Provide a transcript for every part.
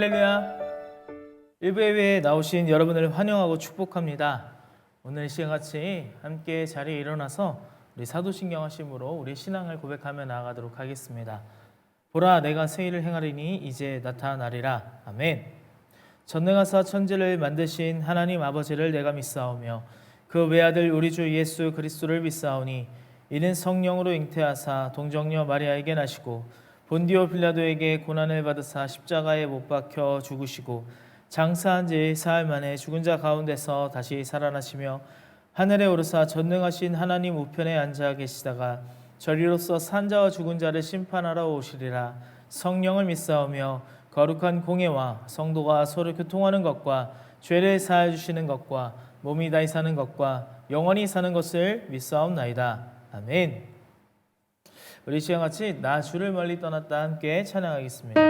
할렐루야. 일부예배에 나오신 여러분을 환영하고 축복합니다. 오늘 시간같이 함께 자리에 일어나서 우리 사도신경 하심으로 우리 신앙을 고백하며 나아가도록 하겠습니다. 보라, 내가 새 일을 행하리니 이제 나타나리라. 아멘. 전능하사 천지를 만드신 하나님 아버지를 내가 믿사오며 그 외아들 우리 주 예수 그리스도를 믿사오니 이는 성령으로 잉태하사 동정녀 마리아에게 나시고 본디오 빌라도에게 고난을 받으사 십자가에 못 박혀 죽으시고 장사한 지 사흘 만에 죽은 자 가운데서 다시 살아나시며 하늘에 오르사 전능하신 하나님 우편에 앉아 계시다가 저리로서 산 자와 죽은 자를 심판하러 오시리라. 성령을 믿사오며 거룩한 공예와 성도가 서로 교통하는 것과 죄를 사하여 주시는 것과 몸이 다시 사는 것과 영원히 사는 것을 믿사옵나이다. 아멘. 우리 시간같이 나 주를 멀리 떠났다 함께 찬양하겠습니다.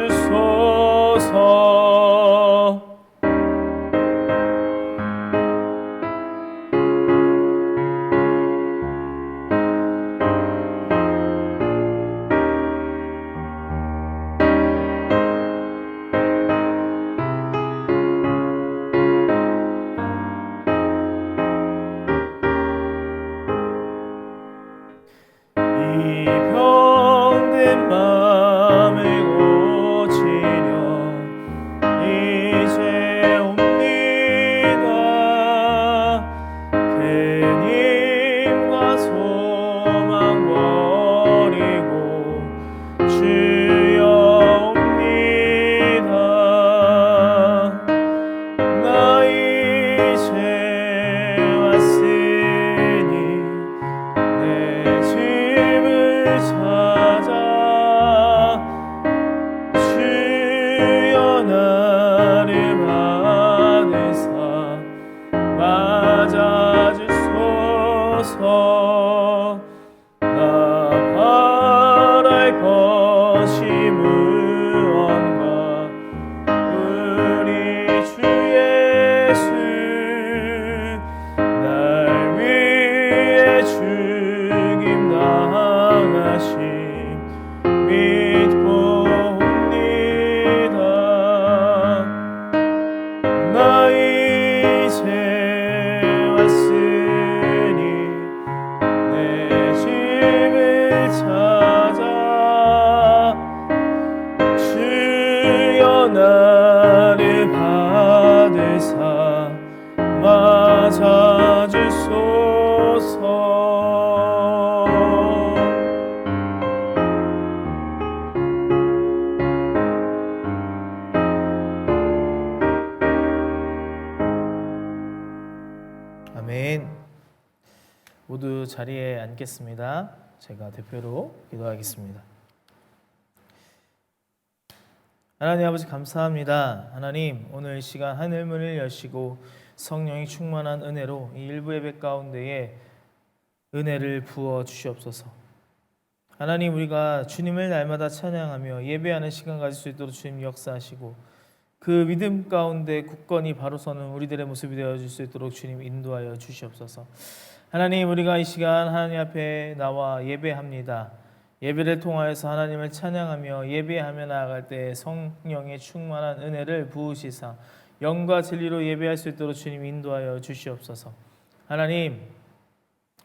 맞아주소서. 아멘. 모두 자리에 앉겠습니다. 제가 대표로 기도하겠습니다. 하나님 아버지 감사합니다. 하나님 오늘 시간 하늘문을 여시고 성령이 충만한 은혜로 이 일부 예배 가운데에 은혜를 부어 주시옵소서. 하나님 우리가 주님을 날마다 찬양하며 예배하는 시간 가질 수 있도록 주님 역사하시고 그 믿음 가운데 굳건히 바로 서는 우리들의 모습이 되어줄 수 있도록 주님 인도하여 주시옵소서. 하나님 우리가 이 시간 하나님 앞에 나와 예배합니다. 예배를 통하여서 하나님을 찬양하며 예배하며 나아갈 때 성령의 충만한 은혜를 부으시사 영과 진리로 예배할 수 있도록 주님 인도하여 주시옵소서. 하나님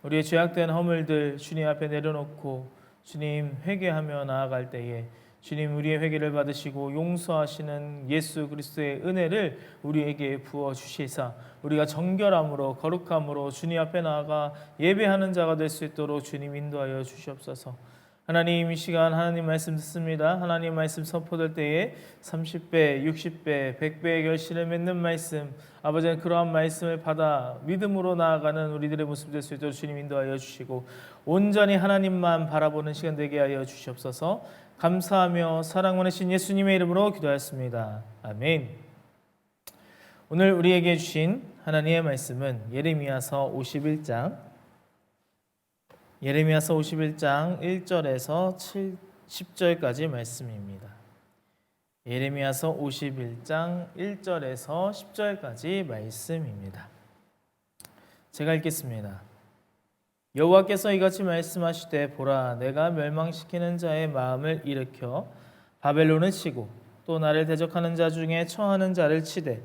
우리의 죄악된 허물들 주님 앞에 내려놓고 주님 회개하며 나아갈 때에 주님 우리의 회개를 받으시고 용서하시는 예수 그리스도의 은혜를 우리에게 부어 주시사 우리가 정결함으로 거룩함으로 주님 앞에 나아가 예배하는 자가 될 수 있도록 주님 인도하여 주시옵소서. 하나님 이 시간 하나님 말씀 듣습니다. 하나님 말씀 선포될 때에 30배, 60배, 100배의 결실을 맺는 말씀 아버지는 그러한 말씀을 받아 믿음으로 나아가는 우리들의 모습 될 수 있도록 주님 인도하여 주시고 온전히 하나님만 바라보는 시간 되게 하여 주시옵소서. 감사하며 사랑 많으신 예수님의 이름으로 기도하였습니다. 아멘. 오늘 우리에게 주신 하나님의 말씀은 예레미야서 51장 1절에서 10절까지 말씀입니다. 예레미야서 51장 1절에서 10절까지 말씀입니다. 제가 읽겠습니다. 여호와께서 이같이 말씀하시되 보라 내가 멸망시키는 자의 마음을 일으켜 바벨론을 치고 또 나를 대적하는 자 중에 처하는 자를 치되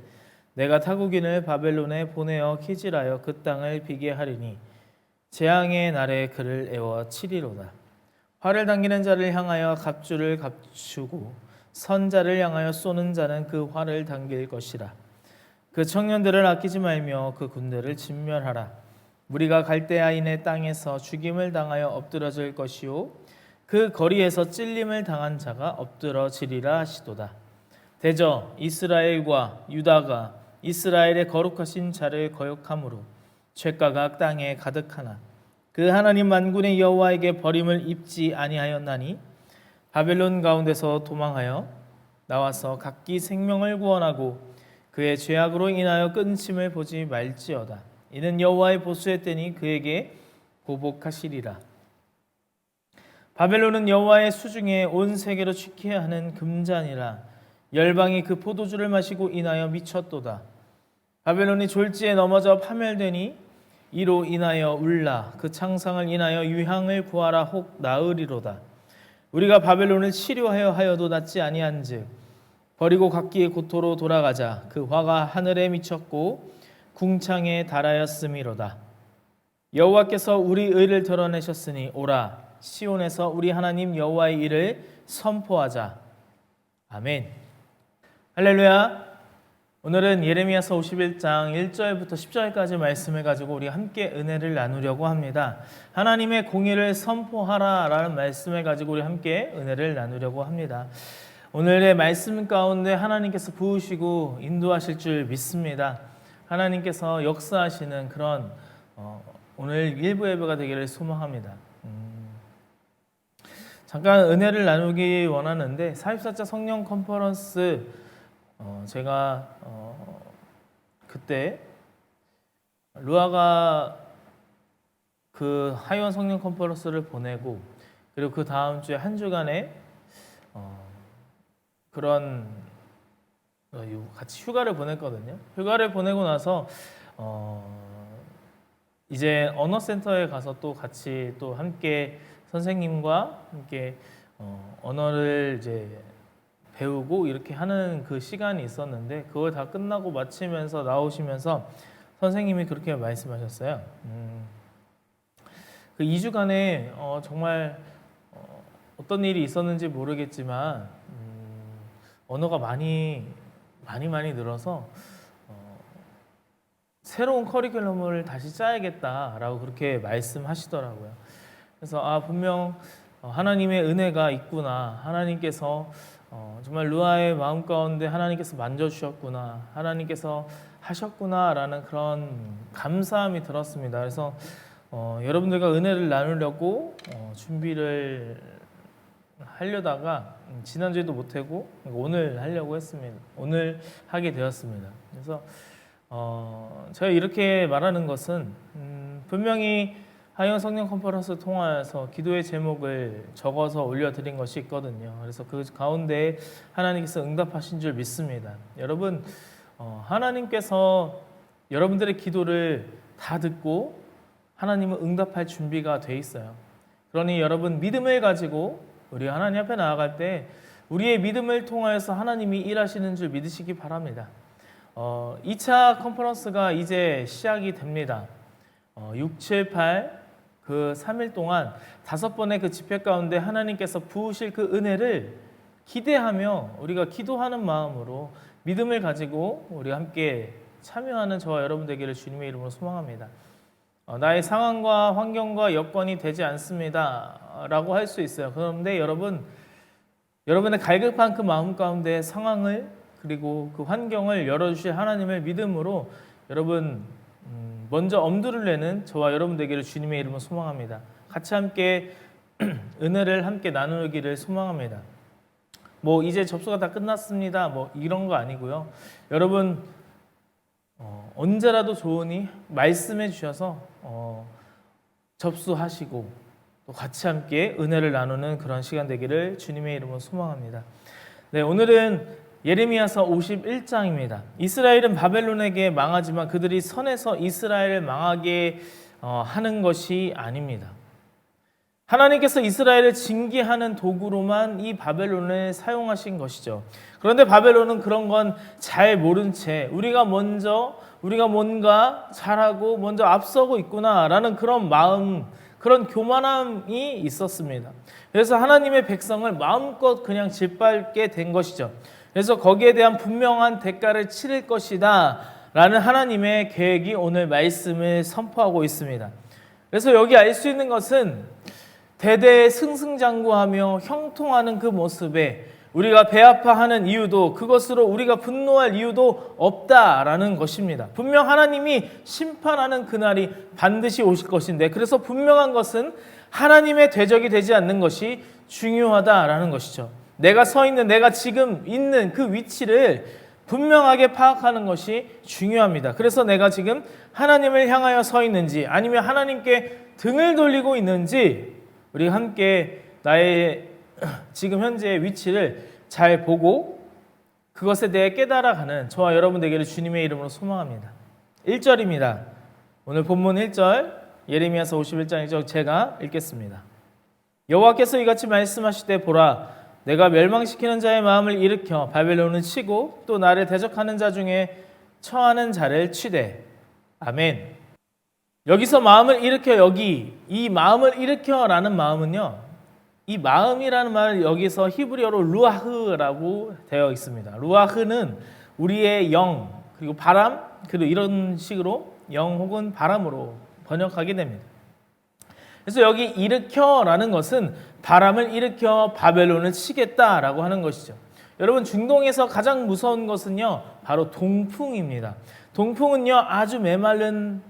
내가 타국인을 바벨론에 보내어 키질하여 그 땅을 비게 하리니 재앙의 날에 그를 애워 치리로다. 활을 당기는 자를 향하여 갑주를 감추고 선자를 향하여 쏘는 자는 그 활을 당길 것이라. 그 청년들을 아끼지 말며 그 군대를 진멸하라. 무리가 갈대아인의 땅에서 죽임을 당하여 엎드러질 것이요 그 거리에서 찔림을 당한 자가 엎드러지리라 하시도다. 대저 이스라엘과 유다가 이스라엘의 거룩하신 자를 거역함으로 죄가가 땅에 가득하나 그 하나님 만군의 여호와에게 버림을 입지 아니하였나니 바벨론 가운데서 도망하여 나와서 각기 생명을 구원하고 그의 죄악으로 인하여 끊심을 보지 말지어다. 이는 여호와의 보수의 때니 그에게 보복하시리라. 바벨론은 여호와의 수중에 온 세계로 취케 하는 금잔이라. 열방이 그 포도주를 마시고 인하여 미쳤도다. 바벨론이 졸지에 넘어져 파멸되니 이로 인하여 울라. 그 창상을 인하여 유향을 구하라. 혹 나으리로다. 우리가 바벨론을 치료하여 하여도 낫지 아니한즉 버리고 각기의 고토로 돌아가자. 그 화가 하늘에 미쳤고 궁창에 달하였음이로다. 여호와께서 우리 의를 드러내셨으니 오라 시온에서 우리 하나님 여호와의 일을 선포하자. 아멘. 할렐루야. 오늘은 예레미야서 51장 1절부터 10절까지 말씀을 가지고 우리 함께 은혜를 나누려고 합니다. 하나님의 공의를 선포하라라는 말씀을 가지고 우리 함께 은혜를 나누려고 합니다. 오늘의 말씀 가운데 하나님께서 부으시고 인도하실 줄 믿습니다. 하나님께서 역사하시는 그런 오늘 일부 예배가 되기를 소망합니다. 잠깐 은혜를 나누기 원하는데 44차 성령 컨퍼런스 제가 그때 루아가 그 하이원 성령 컨퍼런스를 보내고 그리고 그 다음 주에 한 주간의 그런 같이 휴가를 보냈거든요. 휴가를 보내고 나서 이제 언어센터에 가서 또 같이 또 함께 선생님과 함께 언어를 이제 배우고 이렇게 하는 그 시간이 있었는데 그걸 다 끝나고 마치면서 나오시면서 선생님이 그렇게 말씀하셨어요. 그 2주간에 정말 어떤 일이 있었는지 모르겠지만 언어가 많이 늘어서 새로운 커리큘럼을 다시 짜야겠다라고 그렇게 말씀하시더라고요. 그래서 분명 하나님의 은혜가 있구나. 하나님께서 정말 루아의 마음 가운데 하나님께서 만져주셨구나, 하나님께서 하셨구나라는 그런 감사함이 들었습니다. 그래서 여러분들과 은혜를 나누려고 준비를 하려다가 지난주에도 못하고 오늘 하려고 했습니다. 오늘 하게 되었습니다. 그래서 제가 이렇게 말하는 것은 분명히 하이원 성령 컨퍼런스 통하여서 기도의 제목을 적어서 올려드린 것이 있거든요. 그래서 그 가운데 하나님께서 응답하신 줄 믿습니다. 여러분, 하나님께서 여러분들의 기도를 다 듣고 하나님은 응답할 준비가 돼 있어요. 그러니 여러분 믿음을 가지고 우리 하나님 앞에 나아갈 때 우리의 믿음을 통하여서 하나님이 일하시는 줄 믿으시기 바랍니다. 2차 컨퍼런스가 이제 시작이 됩니다. 6, 7, 8 그 3일 동안 5번의 그 집회 가운데 하나님께서 부으실 그 은혜를 기대하며 우리가 기도하는 마음으로 믿음을 가지고 우리 함께 참여하는 저와 여러분 되기를 주님의 이름으로 소망합니다. 나의 상황과 환경과 여건이 되지 않습니다 라고 할 수 있어요. 그런데 여러분의 갈급한 그 마음 가운데 상황을 그리고 그 환경을 열어주실 하나님을 믿음으로 여러분 먼저 엄두를 내는 저와 여러분 되기를 주님의 이름으로 소망합니다. 같이 함께 은혜를 함께 나누기를 소망합니다. 이제 접수가 다 끝났습니다 이런 거 아니고요. 여러분 언제라도 좋으니 말씀해 주셔서 접수하시고 또 같이 함께 은혜를 나누는 그런 시간 되기를 주님의 이름으로 소망합니다. 네, 오늘은 예레미야서 51장입니다. 이스라엘은 바벨론에게 망하지만 그들이 선에서 이스라엘을 망하게 하는 것이 아닙니다. 하나님께서 이스라엘을 징계하는 도구로만 이 바벨론을 사용하신 것이죠. 그런데 바벨론은 그런 건 잘 모른 채 우리가 뭔가 잘하고 먼저 앞서고 있구나라는 그런 마음, 그런 교만함이 있었습니다. 그래서 하나님의 백성을 마음껏 그냥 짓밟게 된 것이죠. 그래서 거기에 대한 분명한 대가를 치를 것이다 라는 하나님의 계획이 오늘 말씀을 선포하고 있습니다. 그래서 여기 알 수 있는 것은 대대 승승장구하며 형통하는 그 모습에 우리가 배아파하는 이유도 그것으로 우리가 분노할 이유도 없다라는 것입니다. 분명 하나님이 심판하는 그날이 반드시 오실 것인데 그래서 분명한 것은 하나님의 대적이 되지 않는 것이 중요하다라는 것이죠. 내가 서 있는, 내가 지금 있는 그 위치를 분명하게 파악하는 것이 중요합니다. 그래서 내가 지금 하나님을 향하여 서 있는지 아니면 하나님께 등을 돌리고 있는지 우리 함께 나의 지금 현재의 위치를 잘 보고 그것에 대해 깨달아가는 저와 여러분 되기를 주님의 이름으로 소망합니다. 1절입니다. 오늘 본문 1절 예레미야서 51장이죠. 제가 읽겠습니다. 여호와께서 이같이 말씀하시되 보라 내가 멸망시키는 자의 마음을 일으켜 바벨론을 치고 또 나를 대적하는 자 중에 처하는 자를 치되. 아멘. 여기서 마음을 일으켜 이 마음을 일으켜라는 마음은요. 이 마음이라는 말 여기서 히브리어로 루아흐라고 되어 있습니다. 루아흐는 우리의 영 그리고 바람 그리고 이런 식으로 영 혹은 바람으로 번역하게 됩니다. 그래서 여기 일으켜라는 것은 바람을 일으켜 바벨론을 치겠다라고 하는 것이죠. 여러분 중동에서 가장 무서운 것은요 바로 동풍입니다. 동풍은요 아주 메마른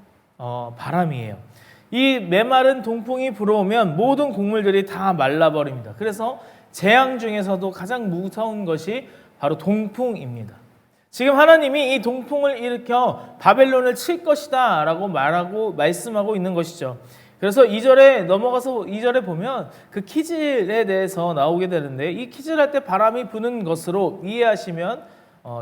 바람이에요. 이 메마른 동풍이 불어오면 모든 곡물들이 다 말라버립니다. 그래서 재앙 중에서도 가장 무서운 것이 바로 동풍입니다. 지금 하나님이 이 동풍을 일으켜 바벨론을 칠 것이다 라고 말씀하고 있는 것이죠. 그래서 2절에 넘어가서 2절에 보면 그 키질에 대해서 나오게 되는데 이 키질할 때 바람이 부는 것으로 이해하시면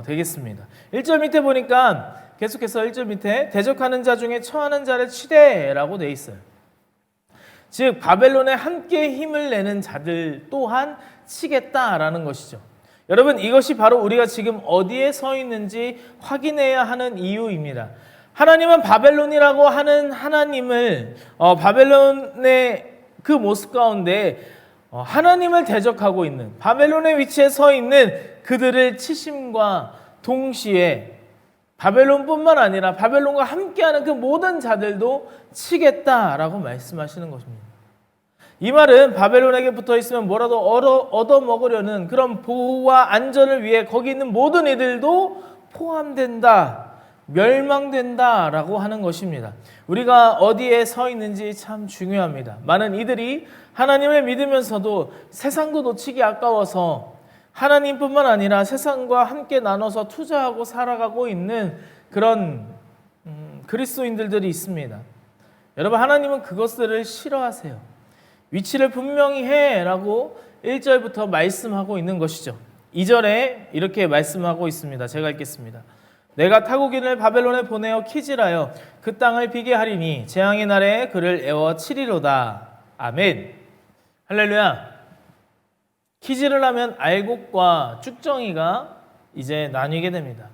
되겠습니다. 1절 밑에 보니까 계속해서 1절 밑에 대적하는 자 중에 처하는 자를 치되라고 돼 있어요. 즉 바벨론에 함께 힘을 내는 자들 또한 치겠다라는 것이죠. 여러분 이것이 바로 우리가 지금 어디에 서 있는지 확인해야 하는 이유입니다. 하나님은 바벨론이라고 하는 하나님을 바벨론의 그 모습 가운데 하나님을 대적하고 있는 바벨론의 위치에 서 있는 그들을 치심과 동시에 바벨론뿐만 아니라 바벨론과 함께하는 그 모든 자들도 치겠다라고 말씀하시는 것입니다. 이 말은 바벨론에게 붙어 있으면 뭐라도 얻어 먹으려는 그런 보호와 안전을 위해 거기 있는 모든 이들도 포함된다, 멸망된다라고 하는 것입니다. 우리가 어디에 서 있는지 참 중요합니다. 많은 이들이 하나님을 믿으면서도 세상도 놓치기 아까워서 하나님뿐만 아니라 세상과 함께 나눠서 투자하고 살아가고 있는 그런 그리스도인들이 있습니다. 여러분, 하나님은 그것들을 싫어하세요. 위치를 분명히 해라고 1절부터 말씀하고 있는 것이죠. 2절에 이렇게 말씀하고 있습니다. 제가 읽겠습니다. 내가 타국인을 바벨론에 보내어 키질하여 그 땅을 비게 하리니 재앙의 날에 그를 애워 치리로다. 아멘. 할렐루야. 키질을 하면 알곡과 쭉정이가 이제 나뉘게 됩니다.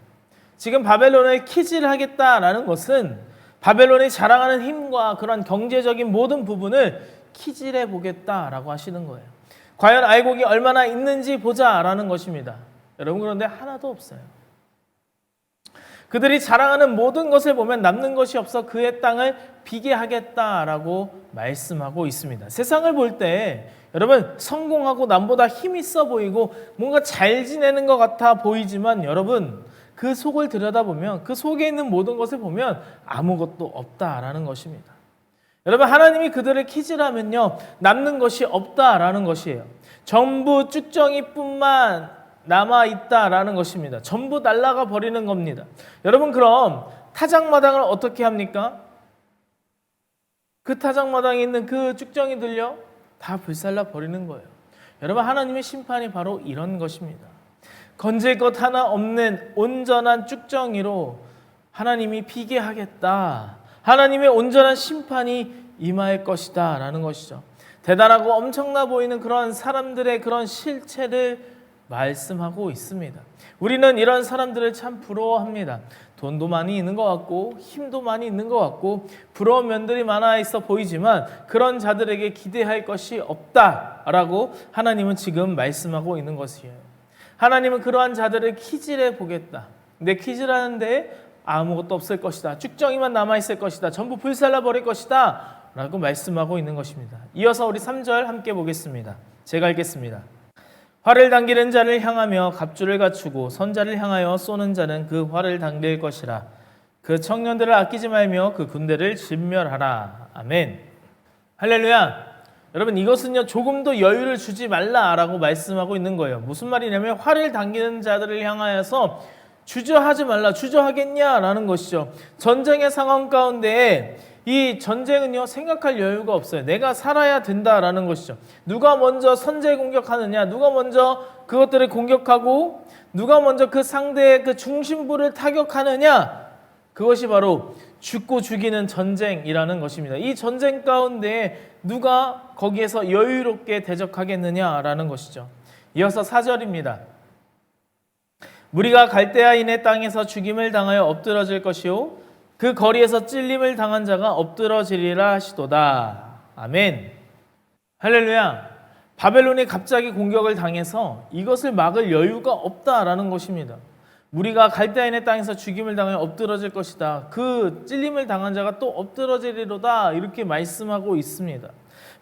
지금 바벨론을 키질하겠다라는 것은 바벨론이 자랑하는 힘과 그런 경제적인 모든 부분을 키질해 보겠다라고 하시는 거예요. 과연 알곡이 얼마나 있는지 보자라는 것입니다. 여러분, 그런데 하나도 없어요. 그들이 자랑하는 모든 것을 보면 남는 것이 없어 그의 땅을 비게 하겠다라고 말씀하고 있습니다. 세상을 볼 때 여러분, 성공하고 남보다 힘 있어 보이고 뭔가 잘 지내는 것 같아 보이지만 여러분, 그 속을 들여다보면 그 속에 있는 모든 것을 보면 아무것도 없다라는 것입니다. 여러분, 하나님이 그들을 키질하면요, 남는 것이 없다라는 것이에요. 전부 쭉정이뿐만 남아있다라는 것입니다. 전부 날아가 버리는 겁니다. 여러분, 그럼 타작마당을 어떻게 합니까? 그 타작마당에 있는 그 쭉정이들요, 다 불살라 버리는 거예요. 여러분, 하나님의 심판이 바로 이런 것입니다. 건질 것 하나 없는 온전한 쭉정이로 하나님이 비게 하겠다. 하나님의 온전한 심판이 임할 것이다 라는 것이죠. 대단하고 엄청나 보이는 그런 사람들의 그런 실체를 말씀하고 있습니다. 우리는 이런 사람들을 참 부러워합니다. 돈도 많이 있는 것 같고 힘도 많이 있는 것 같고 부러운 면들이 많아 있어 보이지만 그런 자들에게 기대할 것이 없다라고 하나님은 지금 말씀하고 있는 것이에요. 하나님은 그러한 자들을 키질해 보겠다. 근데 키질하는데 아무것도 없을 것이다. 쭉정이만 남아있을 것이다. 전부 불살라 버릴 것이다 라고 말씀하고 있는 것입니다. 이어서 우리 3절 함께 보겠습니다. 제가 읽겠습니다. 활을 당기는 자를 향하며 갑주를 갖추고 선자를 향하여 쏘는 자는 그 활을 당길 것이라. 그 청년들을 아끼지 말며 그 군대를 진멸하라. 아멘. 할렐루야. 여러분, 이것은요, 조금도 여유를 주지 말라라고 말씀하고 있는 거예요. 무슨 말이냐면 활을 당기는 자들을 향하여서 주저하지 말라. 주저하겠냐라는 것이죠. 전쟁의 상황 가운데 이 전쟁은요, 생각할 여유가 없어요. 내가 살아야 된다라는 것이죠. 누가 먼저 선제 공격하느냐, 누가 먼저 그것들을 공격하고 누가 먼저 그 상대의 그 중심부를 타격하느냐, 그것이 바로 죽고 죽이는 전쟁이라는 것입니다. 이 전쟁 가운데 누가 거기에서 여유롭게 대적하겠느냐라는 것이죠. 이어서 4절입니다. 무리가 갈대아인의 땅에서 죽임을 당하여 엎드러질 것이요 그 거리에서 찔림을 당한 자가 엎드러지리라 하시도다. 아멘. 할렐루야. 바벨론이 갑자기 공격을 당해서 이것을 막을 여유가 없다라는 것입니다. 무리가 갈대아인의 땅에서 죽임을 당하여 엎드러질 것이다. 그 찔림을 당한 자가 또 엎드러지리로다. 이렇게 말씀하고 있습니다.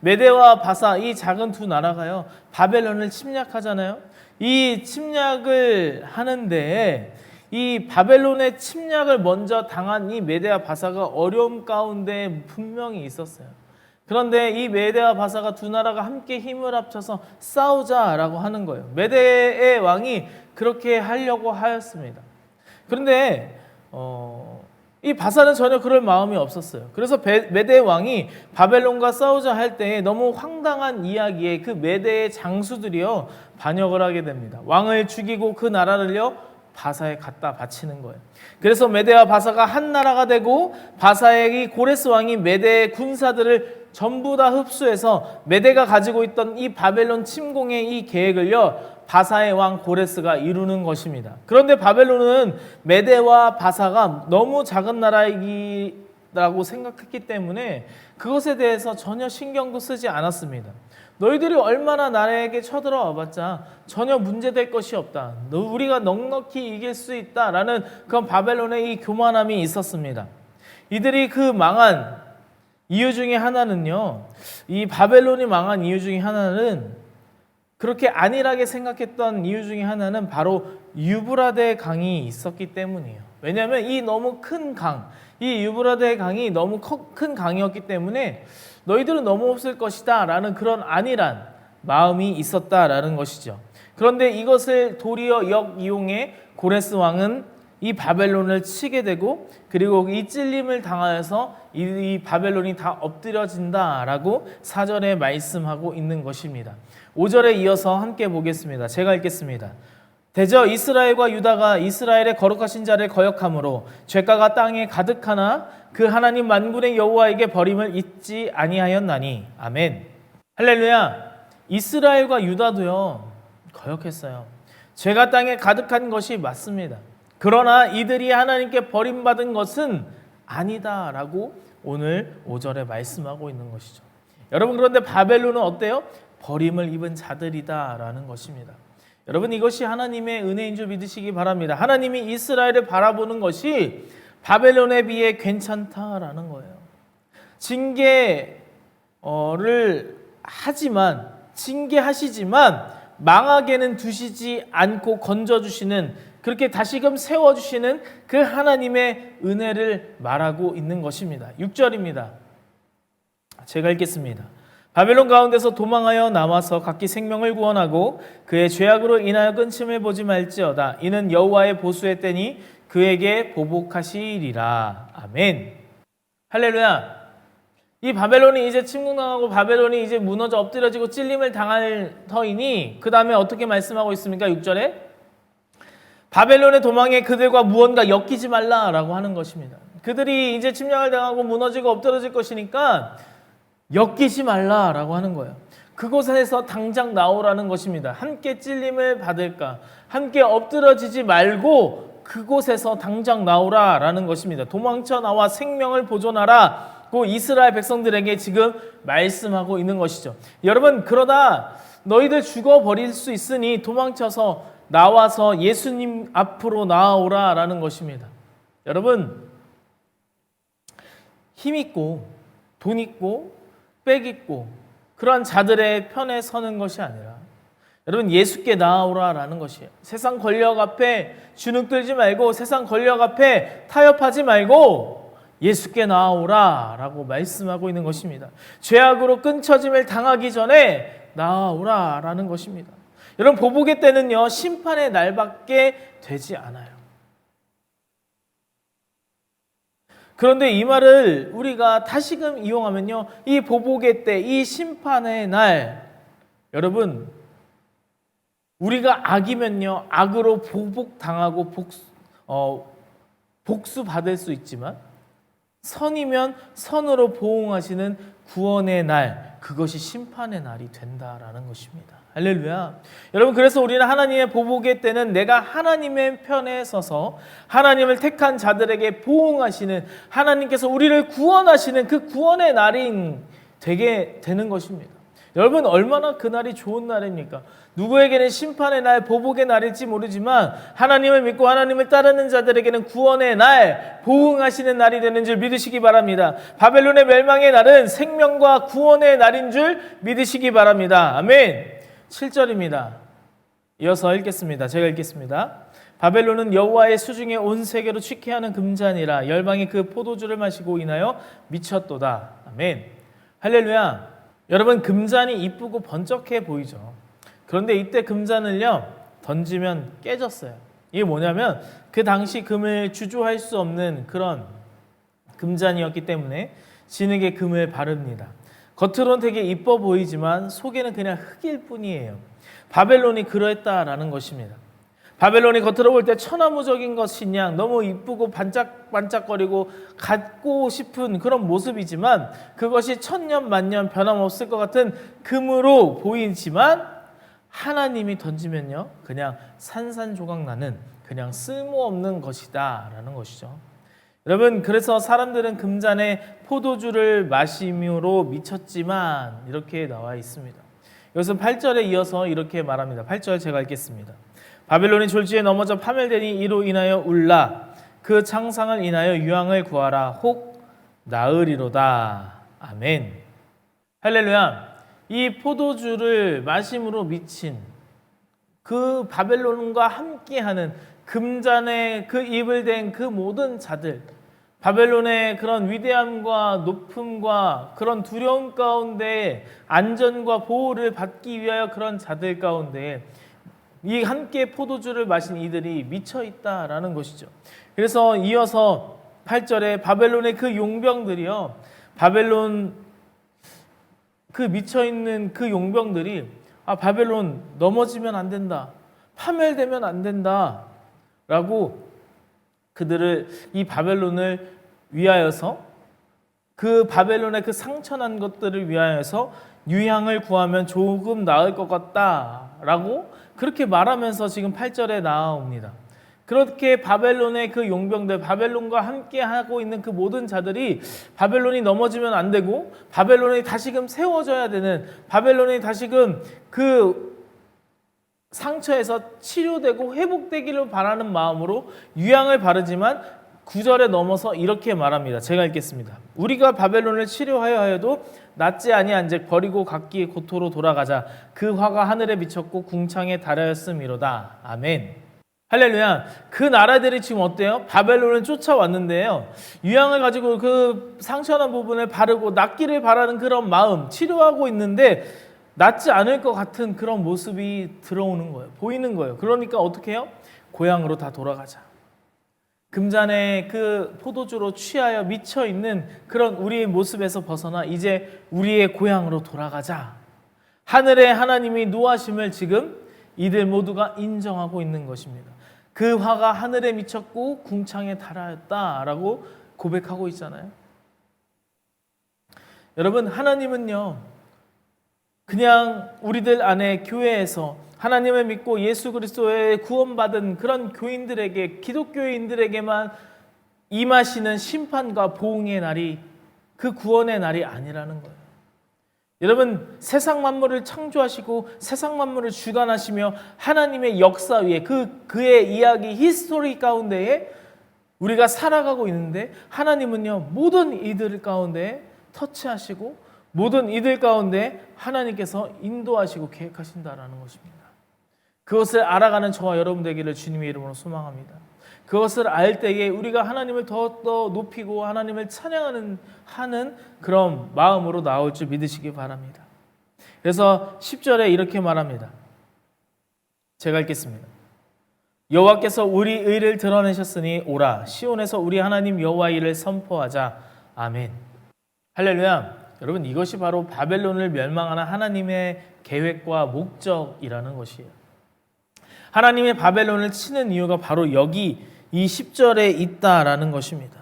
메대와 바사, 이 작은 두 나라가요, 바벨론을 침략하잖아요. 이 침략을 하는데 이 바벨론의 침략을 먼저 당한 이 메대와 바사가 어려움 가운데 분명히 있었어요. 그런데 이 메대와 바사가 두 나라가 함께 힘을 합쳐서 싸우자라고 하는 거예요. 메대의 왕이 그렇게 하려고 하였습니다. 그런데 이 바사는 전혀 그럴 마음이 없었어요. 그래서 메대 왕이 바벨론과 싸우자 할 때 너무 황당한 이야기에 그 메대의 장수들이요, 반역을 하게 됩니다. 왕을 죽이고 그 나라를요, 바사에 갖다 바치는 거예요. 그래서 메대와 바사가 한 나라가 되고 바사의 이 고레스 왕이 메대의 군사들을 전부 다 흡수해서 메대가 가지고 있던 이 바벨론 침공의 이 계획을요, 바사의 왕 고레스가 이루는 것입니다. 그런데 바벨론은 메대와 바사가 너무 작은 나라이라고 생각했기 때문에 그것에 대해서 전혀 신경도 쓰지 않았습니다. 너희들이 얼마나 나라에게 쳐들어와봤자 전혀 문제될 것이 없다. 우리가 넉넉히 이길 수 있다라는 그런 바벨론의 이 교만함이 있었습니다. 이들이 그 망한 이유 중에 하나는요, 이 바벨론이 망한 이유 중에 하나는, 그렇게 안일하게 생각했던 이유 중에 하나는 바로 유브라데 강이 있었기 때문이에요. 왜냐하면 이 너무 큰 강, 이 유브라데 강이 너무 큰 강이었기 때문에 너희들은 너무 없을 것이다 라는 그런 안일한 마음이 있었다라는 것이죠. 그런데 이것을 도리어 역이용해 고레스 왕은 이 바벨론을 치게 되고, 그리고 이 찔림을 당하여서 이 바벨론이 다 엎드려진다라고 4절에 말씀하고 있는 것입니다. 5절에 이어서 함께 보겠습니다. 제가 읽겠습니다. 대저 이스라엘과 유다가 이스라엘의 거룩하신 자를 거역함으로 죄가가 땅에 가득하나 그 하나님 만군의 여호와에게 버림을 잊지 아니하였나니. 아멘. 할렐루야. 이스라엘과 유다도요, 거역했어요. 죄가 땅에 가득한 것이 맞습니다. 그러나 이들이 하나님께 버림받은 것은 아니다라고 오늘 5절에 말씀하고 있는 것이죠. 여러분, 그런데 바벨론은 어때요? 버림을 입은 자들이다라는 것입니다. 여러분, 이것이 하나님의 은혜인 줄 믿으시기 바랍니다. 하나님이 이스라엘을 바라보는 것이 바벨론에 비해 괜찮다라는 거예요. 징계를 징계하시지만 망하게는 두시지 않고 건져주시는, 그렇게 다시금 세워주시는 그 하나님의 은혜를 말하고 있는 것입니다. 6절입니다. 제가 읽겠습니다. 바벨론 가운데서 도망하여 나와서 각기 생명을 구원하고 그의 죄악으로 인하여 끊침을 보지 말지어다. 이는 여호와의 보수의 때니 그에게 보복하시리라. 아멘. 할렐루야. 이 바벨론이 이제 침공당하고 바벨론이 이제 무너져 엎드려지고 찔림을 당할 터이니 그 다음에 어떻게 말씀하고 있습니까? 6절에 바벨론의 도망에 그들과 무언가 엮이지 말라라고 하는 것입니다. 그들이 이제 침략을 당하고 무너지고 엎드러질 것이니까 엮이지 말라라고 하는 거예요. 그곳에서 당장 나오라는 것입니다. 함께 찔림을 받을까? 함께 엎드러지지 말고 그곳에서 당장 나오라라는 것입니다. 도망쳐 나와 생명을 보존하라고 이스라엘 백성들에게 지금 말씀하고 있는 것이죠. 여러분, 그러다 너희들 죽어버릴 수 있으니 도망쳐서 나와서 예수님 앞으로 나아오라라는 것입니다. 여러분, 힘 있고 돈 있고 빽 있고 그러한 자들의 편에 서는 것이 아니라 여러분, 예수께 나아오라라는 것이에요. 세상 권력 앞에 주눅들지 말고, 세상 권력 앞에 타협하지 말고 예수께 나아오라라고 말씀하고 있는 것입니다. 죄악으로 끊쳐짐을 당하기 전에 나아오라라는 것입니다. 여러분, 보복의 때는요, 심판의 날밖에 되지 않아요. 그런데 이 말을 우리가 다시금 이용하면요, 이 보복의 때, 이 심판의 날, 여러분, 우리가 악이면요, 악으로 보복당하고 복수받을 수 있지만 선이면 선으로 보응하시는 구원의 날, 그것이 심판의 날이 된다라는 것입니다. 할렐루야. 여러분, 그래서 우리는 하나님의 보복의 때는 내가 하나님의 편에 서서 하나님을 택한 자들에게 보응하시는, 하나님께서 우리를 구원하시는 그 구원의 날이 되게 되는 것입니다. 여러분, 얼마나 그날이 좋은 날입니까? 누구에게는 심판의 날, 보복의 날일지 모르지만 하나님을 믿고 하나님을 따르는 자들에게는 구원의 날, 보응하시는 날이 되는 줄 믿으시기 바랍니다. 바벨론의 멸망의 날은 생명과 구원의 날인 줄 믿으시기 바랍니다. 아멘. 7절입니다. 이어서 읽겠습니다. 제가 읽겠습니다. 바벨론은 여호와의 수중에 온 세계로 취케하는 금잔이라 열방이 그 포도주를 마시고 인하여 미쳤도다. 아멘. 할렐루야. 여러분, 금잔이 이쁘고 번쩍해 보이죠. 그런데 이때 금잔을요, 던지면 깨졌어요. 이게 뭐냐면 그 당시 금을 주조할 수 없는 그런 금잔이었기 때문에 진흙에 금을 바릅니다. 겉으로는 되게 이뻐 보이지만 속에는 그냥 흙일 뿐이에요. 바벨론이 그러했다라는 것입니다. 바벨론이 겉으로 볼 때 천하무적인 것인 양 너무 이쁘고 반짝반짝거리고 갖고 싶은 그런 모습이지만 그것이 천년 만년 변함없을 것 같은 금으로 보이지만 하나님이 던지면요, 그냥 산산조각 나는 그냥 쓸모없는 것이다 라는 것이죠. 여러분, 그래서 사람들은 금잔에 포도주를 마심으로 미쳤지만 이렇게 나와 있습니다. 여기서 8절에 이어서 이렇게 말합니다. 8절 제가 읽겠습니다. 바벨론이 졸지에 넘어져 파멸되니 이로 인하여 울라. 그 창상을 인하여 유황을 구하라. 혹 나으리로다. 아멘. 할렐루야. 이 포도주를 마심으로 미친 그 바벨론과 함께하는 금잔에 그 입을 댄 그 모든 자들, 바벨론의 그런 위대함과 높음과 그런 두려움 가운데 안전과 보호를 받기 위하여 그런 자들 가운데 이 함께 포도주를 마신 이들이 미쳐 있다라는 것이죠. 그래서 이어서 8절에 바벨론의 그 용병들이요, 바벨론 그 미쳐 있는 그 용병들이 바벨론 넘어지면 안 된다, 파멸되면 안 된다 라고 그들을 이 바벨론을 위하여서 그 바벨론의 그 상처난 것들을 위하여서 유향을 구하면 조금 나을 것 같다라고 그렇게 말하면서 지금 8절에 나옵니다. 그렇게 바벨론의 그 용병들, 바벨론과 함께 하고 있는 그 모든 자들이 바벨론이 넘어지면 안 되고 바벨론이 다시금 세워져야 되는, 바벨론이 다시금 그 상처에서 치료되고 회복되기를 바라는 마음으로 유향을 바르지만 9절에 넘어서 이렇게 말합니다. 제가 읽겠습니다. 우리가 바벨론을 치료하여 하여도 낫지 아니한즉 버리고 각기 고토로 돌아가자. 그 화가 하늘에 미쳤고 궁창에 달하였음이로다. 아멘. 할렐루야. 그 나라들이 지금 어때요? 바벨론을 쫓아왔는데요, 유향을 가지고 그 상처난 부분을 바르고 낫기를 바라는 그런 마음, 치료하고 있는데 낫지 않을 것 같은 그런 모습이 들어오는 거예요. 보이는 거예요. 그러니까 어떻게 해요? 고향으로 다 돌아가자. 금잔의 그 포도주로 취하여 미쳐 있는 그런 우리의 모습에서 벗어나 이제 우리의 고향으로 돌아가자. 하늘의 하나님이 노하심을 지금 이들 모두가 인정하고 있는 것입니다. 그 화가 하늘에 미쳤고 궁창에 달하였다라고 고백하고 있잖아요. 여러분, 하나님은요, 그냥 우리들 안에 교회에서 하나님을 믿고 예수 그리스도의 구원받은 그런 교인들에게, 기독교인들에게만 임하시는 심판과 보응의 날이 그 구원의 날이 아니라는 거예요. 여러분, 세상 만물을 창조하시고 세상 만물을 주관하시며 하나님의 역사 위에 그의 이야기, 히스토리 가운데에 우리가 살아가고 있는데 하나님은요, 모든 이들 가운데 터치하시고 모든 이들 가운데 하나님께서 인도하시고 계획하신다라는 것입니다. 그것을 알아가는 저와 여러분 되기를 주님의 이름으로 소망합니다. 그것을 알 때에 우리가 하나님을 더욱더 높이고 하나님을 찬양하는 그런 마음으로 나올 줄 믿으시기 바랍니다. 그래서 10절에 이렇게 말합니다. 제가 읽겠습니다. 여호와께서 우리 의를 드러내셨으니 오라, 시온에서 우리 하나님 여호와의 일을 선포하자. 아멘. 할렐루야. 여러분, 이것이 바로 바벨론을 멸망하는 하나님의 계획과 목적이라는 것이에요. 하나님의 바벨론을 치는 이유가 바로 여기 이 10절에 있다라는 것입니다.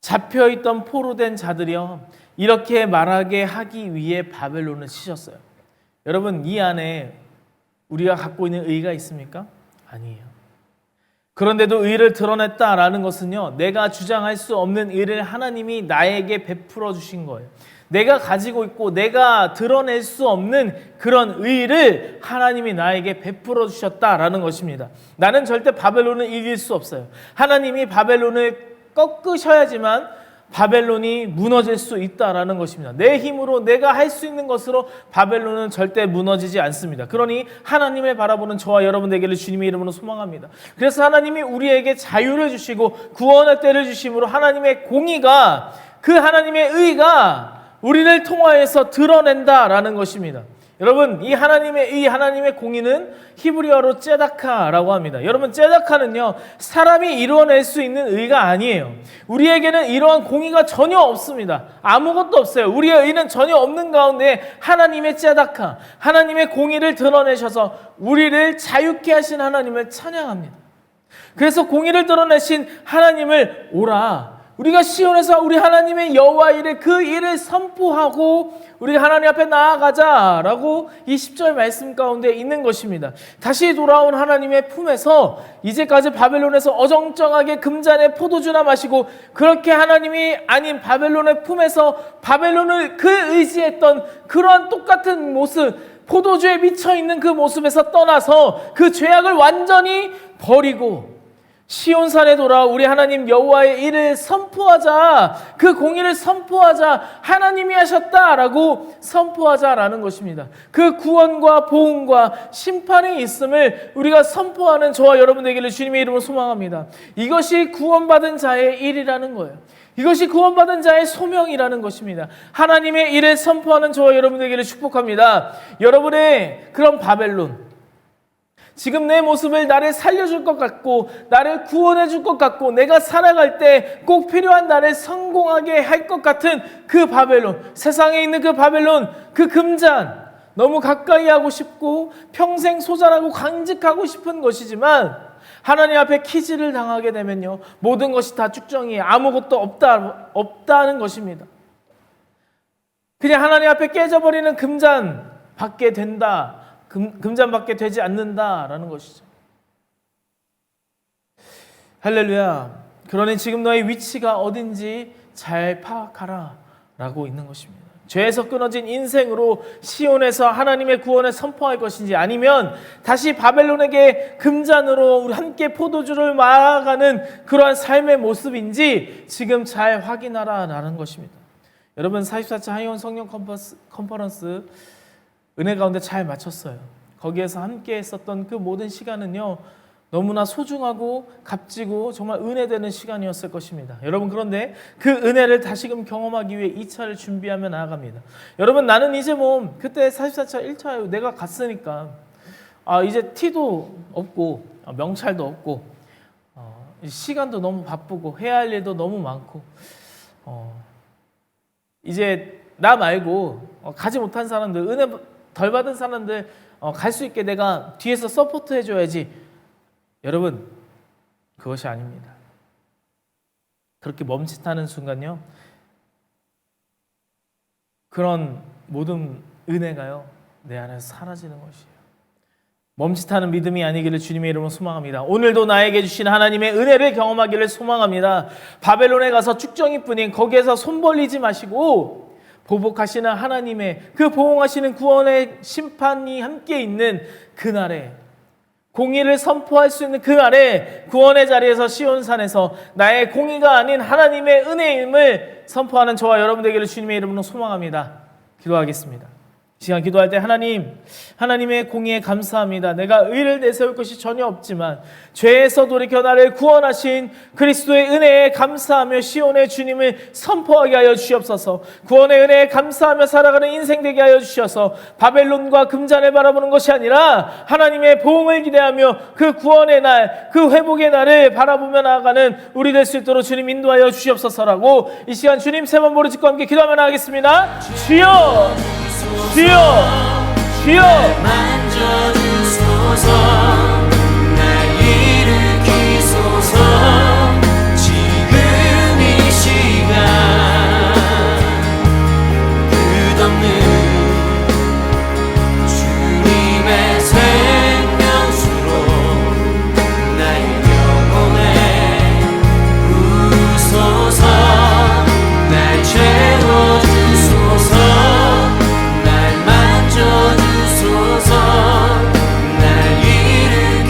잡혀있던 포로된 자들이요, 이렇게 말하게 하기 위해 바벨론을 치셨어요. 여러분, 이 안에 우리가 갖고 있는 의가 있습니까? 아니에요. 그런데도 의를 드러냈다라는 것은요, 내가 주장할 수 없는 의를 하나님이 나에게 베풀어 주신 거예요. 내가 가지고 있고 내가 드러낼 수 없는 그런 의를 하나님이 나에게 베풀어 주셨다라는 것입니다. 나는 절대 바벨론을 이길 수 없어요. 하나님이 바벨론을 꺾으셔야지만 바벨론이 무너질 수 있다라는 것입니다. 내 힘으로 내가 할 수 있는 것으로 바벨론은 절대 무너지지 않습니다. 그러니 하나님을 바라보는 저와 여러분 되기를 주님의 이름으로 소망합니다. 그래서 하나님이 우리에게 자유를 주시고 구원의 때를 주심으로 하나님의 공의가, 그 하나님의 의가 우리를 통하여서 드러낸다라는 것입니다. 여러분, 이 하나님의 의, 하나님의 공의는 히브리어로 ጼ다카라고 합니다. 여러분, ጼ다카는요, 사람이 이루어낼 수 있는 의가 아니에요. 우리에게는 이러한 공의가 전혀 없습니다. 아무것도 없어요. 우리의 의는 전혀 없는 가운데 하나님의 ጼ다카, 하나님의 공의를 드러내셔서 우리를 자유케 하신 하나님을 찬양합니다. 그래서 공의를 드러내신 하나님을 오라, 우리가 시온에서 우리 하나님의 여호와 일을, 그 일을 선포하고 우리가 하나님 앞에 나아가자라고 이 10절 말씀 가운데 있는 것입니다. 다시 돌아온 하나님의 품에서 이제까지 바벨론에서 어정쩡하게 금잔에 포도주나 마시고 그렇게 하나님이 아닌 바벨론의 품에서 바벨론을 그 의지했던 그러한 똑같은 모습, 포도주에 미쳐있는 그 모습에서 떠나서 그 죄악을 완전히 버리고 시온산에 돌아 우리 하나님 여호와의 일을 선포하자. 그 공의를 선포하자. 하나님이 하셨다라고 선포하자라는 것입니다. 그 구원과 보응과 심판이 있음을 우리가 선포하는 저와 여러분 되기를 주님의 이름으로 소망합니다. 이것이 구원받은 자의 일이라는 거예요. 이것이 구원받은 자의 소명이라는 것입니다. 하나님의 일을 선포하는 저와 여러분 되기를 축복합니다. 여러분의 그런 바벨론, 지금 내 모습을 나를 살려줄 것 같고 나를 구원해 줄 것 같고 내가 살아갈 때 꼭 필요한 나를 성공하게 할 것 같은 그 바벨론, 세상에 있는 그 바벨론, 그 금잔, 너무 가까이 하고 싶고 평생 소장하고 간직하고 싶은 것이지만 하나님 앞에 키즈를 당하게 되면요, 모든 것이 다 쭉정이 아무것도 없다는 것입니다. 그냥 하나님 앞에 깨져버리는 금잔 받게 된다, 금잔받게 되지 않는다라는 것이죠. 할렐루야. 그러니 지금 너의 위치가 어딘지 잘 파악하라 라고 있는 것입니다. 죄에서 끊어진 인생으로 시온에서 하나님의 구원을 선포할 것인지, 아니면 다시 바벨론에게 금잔으로 우리 함께 포도주를 말아가는 그러한 삶의 모습인지 지금 잘 확인하라 라는 것입니다. 여러분, 44차 하이원 성령 컨퍼런스 은혜 가운데 잘 마쳤어요. 거기에서 함께 했었던 그 모든 시간은요, 너무나 소중하고 값지고 정말 은혜되는 시간이었을 것입니다. 여러분, 그런데 그 은혜를 다시금 경험하기 위해 2차를 준비하며 나아갑니다. 여러분, 나는 이제 뭐 그때 44차 1차 내가 갔으니까 이제 티도 없고 명찰도 없고 시간도 너무 바쁘고 해야 할 일도 너무 많고 이제 나 말고 가지 못한 사람들, 은혜 덜 받은 사람들 갈 수 있게 내가 뒤에서 서포트 해줘야지. 여러분, 그것이 아닙니다. 그렇게 멈칫하는 순간요, 그런 모든 은혜가요 내 안에서 사라지는 것이에요. 멈칫하는 믿음이 아니기를 주님의 이름으로 소망합니다. 오늘도 나에게 주신 하나님의 은혜를 경험하기를 소망합니다. 바벨론에 가서 쭉정이 뿐인 거기에서 손 벌리지 마시고 보복하시는 하나님의 그 보응하시는 구원의 심판이 함께 있는 그날에, 공의를 선포할 수 있는 그날에 구원의 자리에서 시온산에서 나의 공의가 아닌 하나님의 은혜임을 선포하는 저와 여러분 되기를 주님의 이름으로 소망합니다. 기도하겠습니다. 이 시간 기도할 때 하나님의 공의에 감사합니다. 내가 의를 내세울 것이 전혀 없지만 죄에서 돌이켜 나를 구원하신 그리스도의 은혜에 감사하며 시온의 주님을 선포하게 하여 주시옵소서. 구원의 은혜에 감사하며 살아가는 인생 되게 하여 주셔서 바벨론과 금잔을 바라보는 것이 아니라 하나님의 보응을 기대하며 그 구원의 날, 그 회복의 날을 바라보며 나아가는 우리 될 수 있도록 주님 인도하여 주시옵소서라고 이 시간 주님 세 번 부르짖고 함께 기도하며 나가겠습니다. 주여, 주여, 주여, 만져주소서. 날 일으키소서. 지금 이 시간 끝없는 주님의 생명수로 나의 영혼에 부으소서. 날 채워주소서. 날 만져주소서. 날 일으키소서.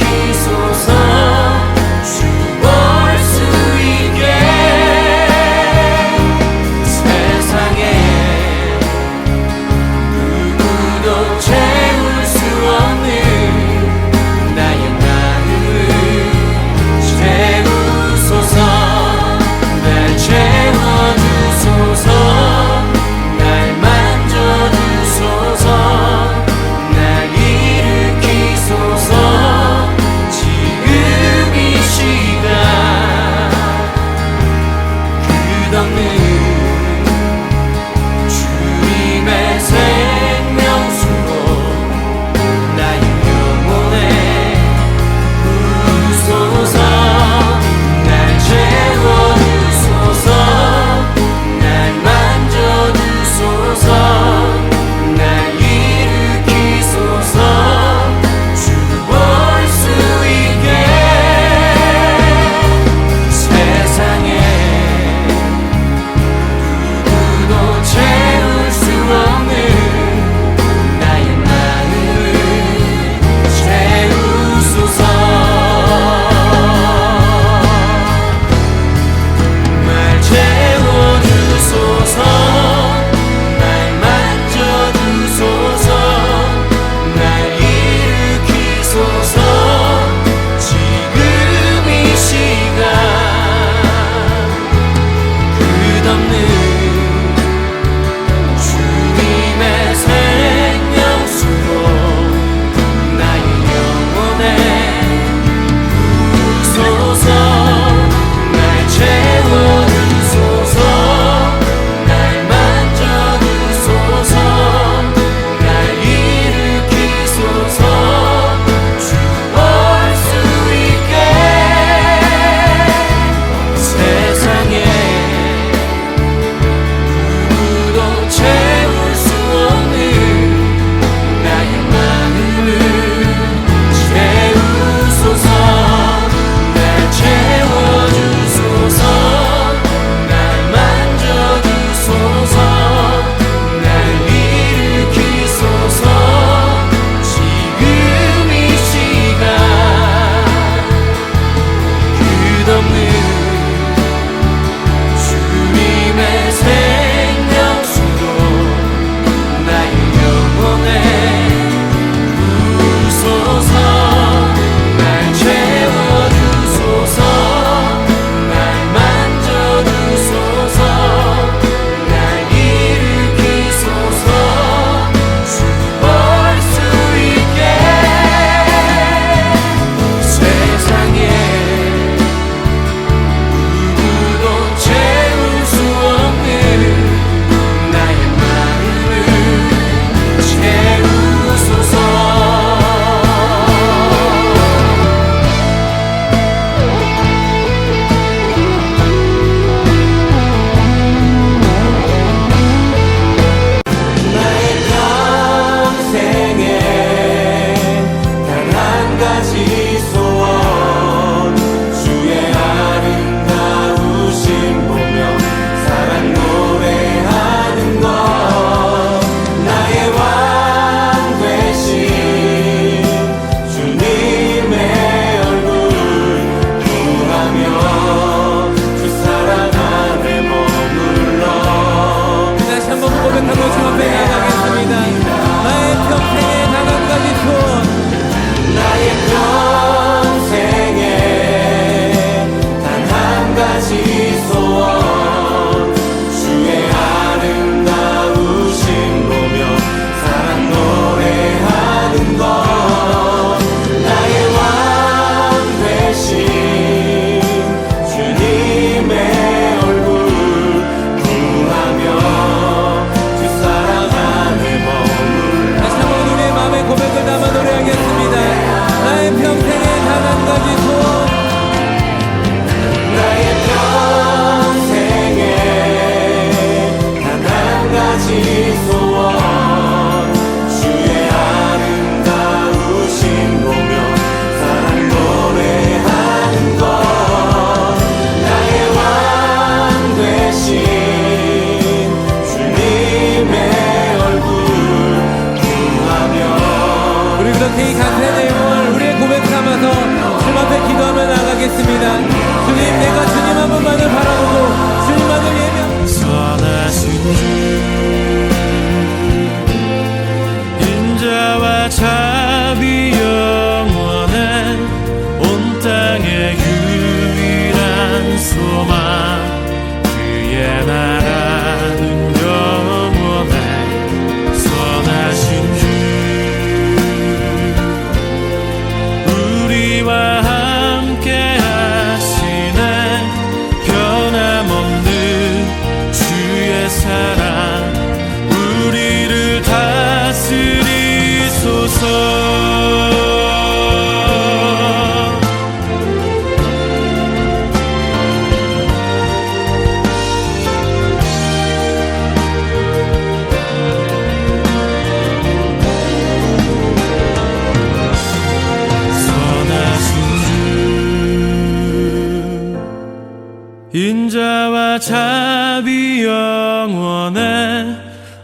인자와 자비 영원해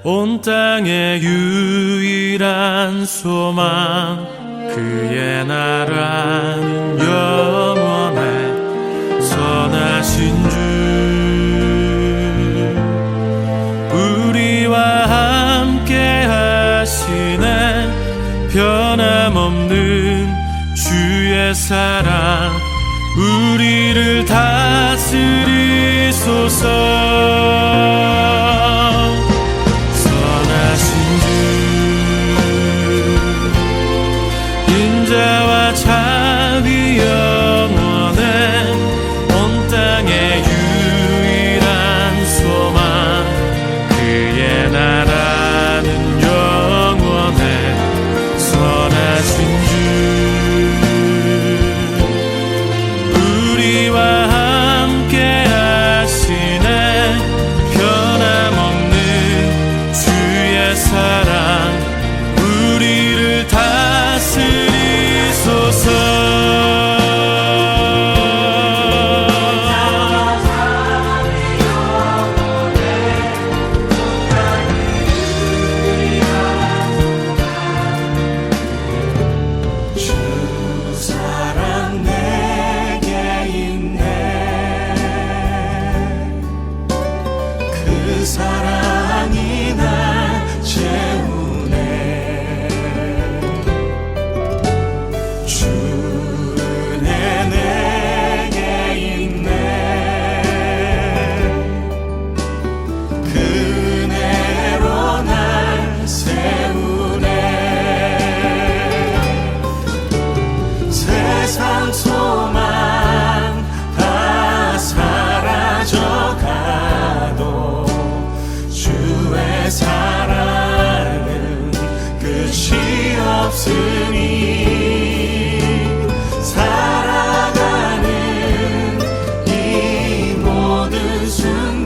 온 땅의 유일한 소망 그의 나라는 영원해 선하신 주 우리와 함께 하시네 변함없는 주의 사랑 우리를 다스리소서 선하신 주 인자와 자비 영원해 온 땅의 유일한 소망 그의 나라는 영원해 선하신 주 우리와 함께 하시네 변함없는 주의 사랑 우리를 다스리소서 주 사랑 내게 있네 그 사랑이 날 채우네 주 은혜 내게 있네 그 은혜로 날 세우네 세상 소망 다 사라져가도 주의 사랑은 끝이 없으니 살아가는 이 모든 순간이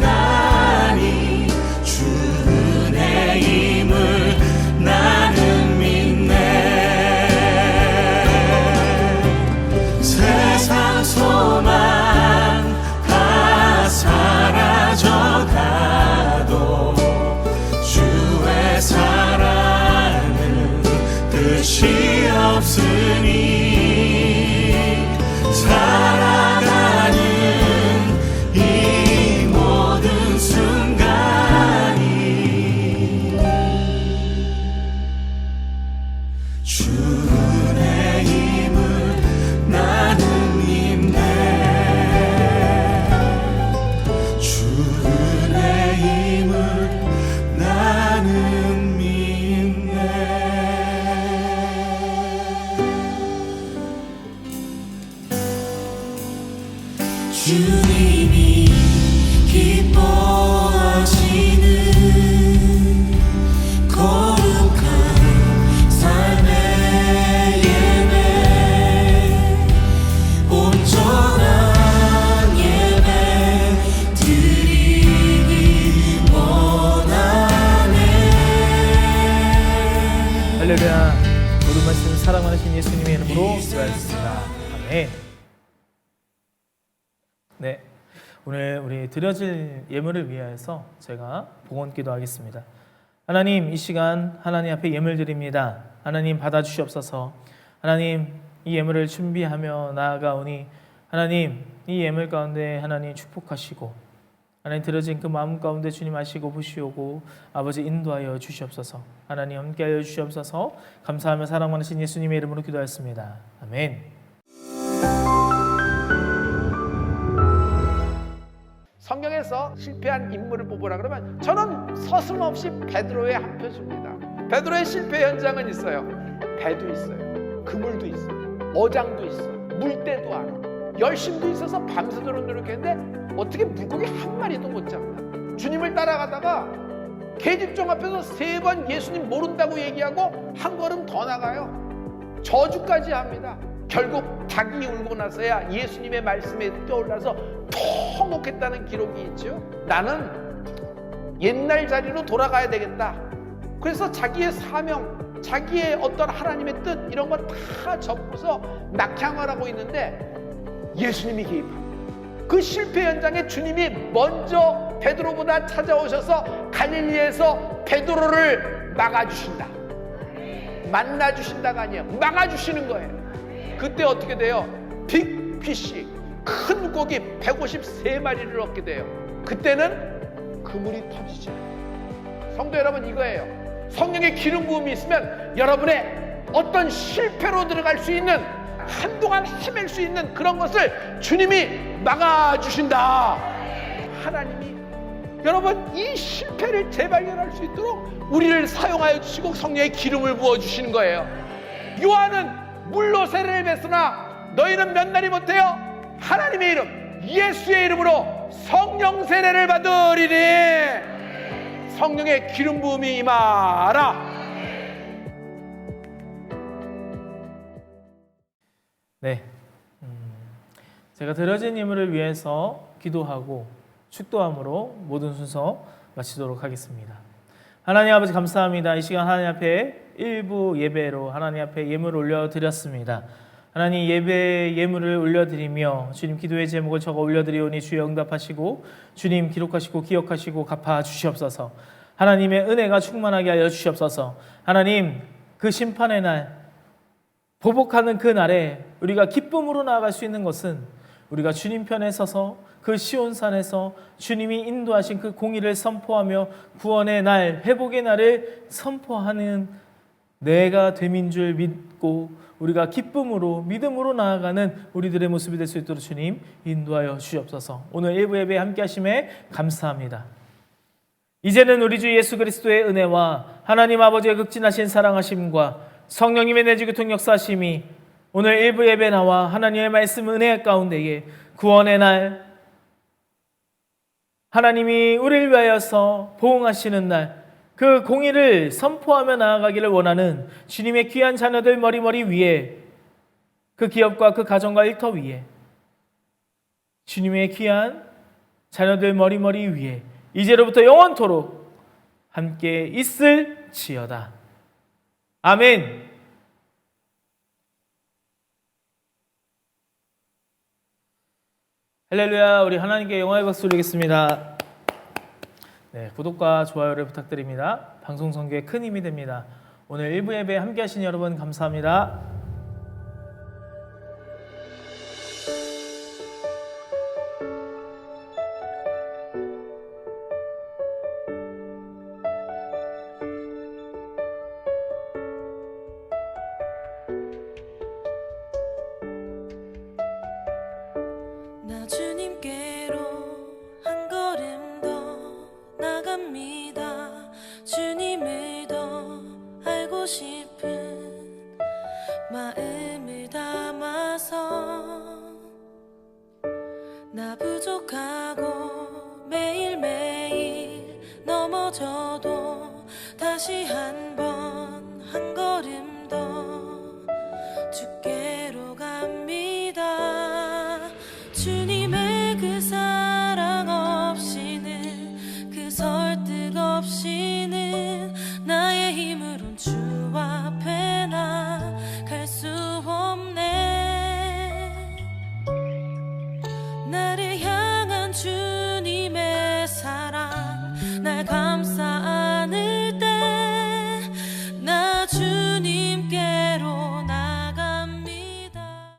주 은혜임을 나는 믿네 세상 소망 다 사라져가도 주의 사랑은 끝이 없으니 살아가는 이 모든 순간이 주 은혜임을 나는 믿네 주 은혜임을 나는 믿네 주님이 기뻐하시는 거룩한 삶의 예배 온전한 예배 드리기 원하네 할렐루야. 모든 말씀 사랑 많으신 예수님의 이름으로 기도하였습니다. 아멘. 네, 오늘 우리 드려질 예물을 위하여서 제가 봉헌 기도하겠습니다. 하나님, 이 시간 하나님 앞에 예물 드립니다. 하나님 받아주시옵소서. 하나님, 이 예물을 준비하며 나아가오니 하나님, 이 예물 가운데 하나님 축복하시고 하나님 드려진 그 마음 가운데 주님 아시고 보시오고 아버지 인도하여 주시옵소서. 하나님 함께하여 주시옵소서. 감사하며 사랑 많으신 예수님의 이름으로 기도하였습니다. 아멘. 성경에서 실패한 인물을 뽑으라 그러면 저는 서슴없이 베드로의 한 표 줍니다. 베드로의 실패 현장은 있어요. 배도 있어요. 그물도 있어요. 어장도 있어요. 물때도 알아. 열심도 있어서 밤새도록 노력했는데 어떻게 물고기 한 마리도 못 잡나. 주님을 따라가다가 계집종 앞에서 3번 예수님 모른다고 얘기하고 한 걸음 더 나가요. 저주까지 합니다. 결국 닭이 울고 나서야 예수님의 말씀에 떠올라서 통곡했다는 기록이 있죠. 나는 옛날 자리로 돌아가야 되겠다. 그래서 자기의 사명, 자기의 어떤 하나님의 뜻 이런 걸 다 접고서 낙향을 하고 있는데 예수님이 개입합니다. 그 실패 현장에 주님이 먼저 베드로보다 찾아오셔서 갈릴리에서 베드로를 막아주신다. 만나주신다가 아니에요. 막아주시는 거예요. 그때 어떻게 돼요? 빅피쉬, 큰 고기 153마리를 얻게 돼요. 그때는 그물이 터지죠. 성도 여러분, 이거예요. 성령의 기름 부음이 있으면 여러분의 어떤 실패로 들어갈 수 있는, 한동안 헤맬 수 있는 그런 것을 주님이 막아주신다. 하나님이 여러분 이 실패를 재발견할 수 있도록 우리를 사용하여 주시고 성령의 기름을 부어주시는 거예요. 요한은 물로 세례를 뱉으나 너희는 몇 날이 못해요? 하나님의 이름 예수의 이름으로 성령 세례를 받으리니 성령의 기름 부음이 임하라. 네, 제가 드려진 임무를 위해서 기도하고 축도함으로 모든 순서 마치도록 하겠습니다. 하나님 아버지 감사합니다. 이 시간 하나님 앞에 일부 예배로 하나님 앞에 예물을 올려드렸습니다. 하나님 예배 예물을 올려드리며 주님 기도의 제목을 적어 올려드리오니 주여 응답하시고 주님 기록하시고 기억하시고 갚아 주시옵소서. 하나님의 은혜가 충만하게 하여 주시옵소서. 하나님 그 심판의 날 보복하는 그 날에 우리가 기쁨으로 나아갈 수 있는 것은 우리가 주님 편에 서서 그 시온산에서 주님이 인도하신 그 공의를 선포하며 구원의 날, 회복의 날을 선포하는 내가 됨인 줄 믿고 우리가 기쁨으로 믿음으로 나아가는 우리들의 모습이 될 수 있도록 주님 인도하여 주시옵소서. 오늘 일부 예배 함께 하심에 감사합니다. 이제는 우리 주 예수 그리스도의 은혜와 하나님 아버지의 극진하신 사랑하심과 성령님의 내주교통 역사하심이 오늘 일부 예배 나와 하나님의 말씀 은혜 가운데에 구원의 날, 하나님이 우리를 위하여서 보응하시는 날, 그 공의를 선포하며 나아가기를 원하는 주님의 귀한 자녀들 머리머리 위에, 그 기업과 그 가정과 일터 위에, 주님의 귀한 자녀들 머리머리 위에 이제로부터 영원토록 함께 있을지어다. 아멘. 할렐루야. 우리 하나님께 영광의 박수 드리겠습니다. 네, 구독과 좋아요를 부탁드립니다. 방송 선교에 큰 힘이 됩니다. 오늘 일부 예배 함께 하신 여러분 감사합니다. 나 주님께로 한 걸음 더 나갑니다. 주님을 더 알고 싶은 마음을 담아서 나 부족하고 매일매일 넘어져도 다시 한 번 한 걸음 더 주께로 갑니다. 주님의 그 사랑 없이는, 그 설득 없이는 나의 힘으론 주 앞에 나갈 수 없네. 나를 향한 주